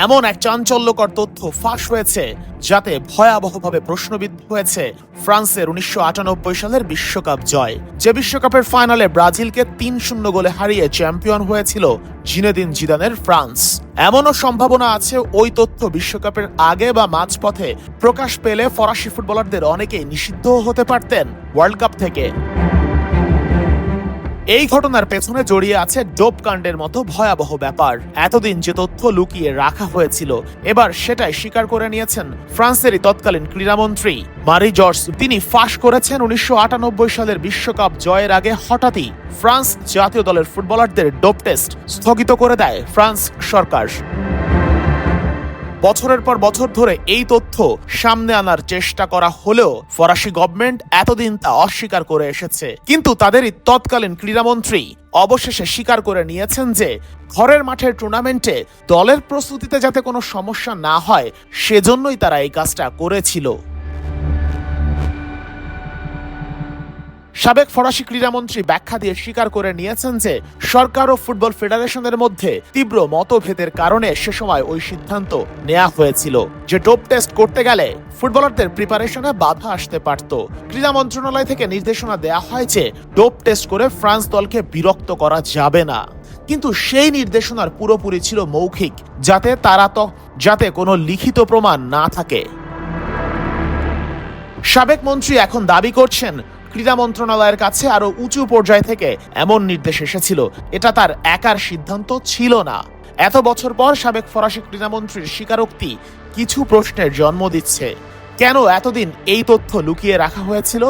এমন এক চাঞ্চল্যকর তথ্য ফাঁস হয়েছে যাতে ভয়াবহভাবে প্রশ্নবিদ্ধ হয়েছে ফ্রান্সের ১৯৯৮ সালের বিশ্বকাপ জয়। যে বিশ্বকাপের ফাইনালে ব্রাজিলকে ৩-০ গোলে হারিয়ে চ্যাম্পিয়ন হয়েছিল জিনেদিন জিদানের ফ্রান্স। এমনও সম্ভাবনা আছে ওই তথ্য বিশ্বকাপের আগে বা মাঝপথে প্রকাশ পেলে ফরাসি ফুটবলারদের অনেকেই নিষিদ্ধ হতে পারতেন ওয়ার্ল্ড কাপ থেকে। এই ঘটনার পেছনে জড়িয়ে আছে ডোপ কাণ্ডের মতো ভয়াবহ ব্যাপার। এতদিন যে তথ্য লুকিয়ে রাখা হয়েছিল, এবার সেটাই স্বীকার করে নিয়েছেন ফ্রান্সেরই তৎকালীন ক্রীড়ামন্ত্রী মারি জর্জ। তিনি ফাঁস করেছেন ১৯৯৮ সালের বিশ্বকাপ জয়ের আগে হঠাৎই ফ্রান্স জাতীয় দলের ফুটবলারদের ডোপ টেস্ট স্থগিত করে দেয় ফ্রান্স সরকার। বছরের পর বছর ধরে এই তথ্য সামনে আনার চেষ্টা করা হলেও ফরাসি গভর্নমেন্ট এতদিন তা অস্বীকার করে এসেছে। কিন্তু তাদেরই তৎকালীন ক্রীড়ামন্ত্রী অবশেষে স্বীকার করে নিয়েছেন যে ঘরের মাঠের টুর্নামেন্টে দলের প্রস্তুতিতে যাতে কোনো সমস্যা না হয় সেজন্যই তারা এই কাজটা করেছিল। সাবেক ফরাসি ক্রীড়ামন্ত্রী ব্যাখ্যা দিয়ে স্বীকার করে নিয়েছেন যে সরকার ও ফুটবল ফেডারেশনের মধ্যে তীব্র মতভেদের কারণে সে সময় ওই সিদ্ধান্ত নেওয়া হয়েছিল যে ডোপ টেস্ট করতে গেলে ফুটবলারদের প্রিপারেশনে বাধা আসতে পারত। ক্রীড়া মন্ত্রণালয় থেকে নির্দেশনা দেয়া হয় যে ডোপ টেস্ট করে ফ্রান্স দলকে বিরক্ত করা যাবে না, কিন্তু সেই নির্দেশনার পুরোপুরি ছিল মৌখিক, যাতে কোনো লিখিত প্রমাণ না থাকে। সাবেক মন্ত্রী এখন দাবি করছেন ক্রীড়া মন্ত্রণালয়ের কাছে আরো উঁচু পর্যায় থেকে এমন নির্দেশ এসেছিল, এটা তার একার সিদ্ধান্ত ছিল না। এত বছর পর সাবেক ফরাসি ক্রীড়ামন্ত্রীর স্বীকারোক্তি কিছু প্রশ্নের জন্ম দিচ্ছে। কেন এতদিন এই তথ্য লুকিয়ে রাখা হয়েছিল?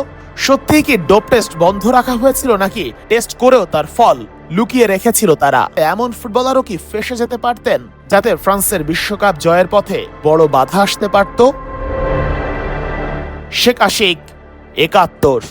সত্যিই কি ডোপ টেস্ট বন্ধ রাখা হয়েছিল, নাকি টেস্ট করেও তার ফল লুকিয়ে রেখেছিল তারা? এমন ফুটবলারও কি ফেঁসে যেতে পারতেন যাতে ফ্রান্সের বিশ্বকাপ জয়ের পথে বড় বাধা আসতে পারত? শেখ আশিক, ৭১।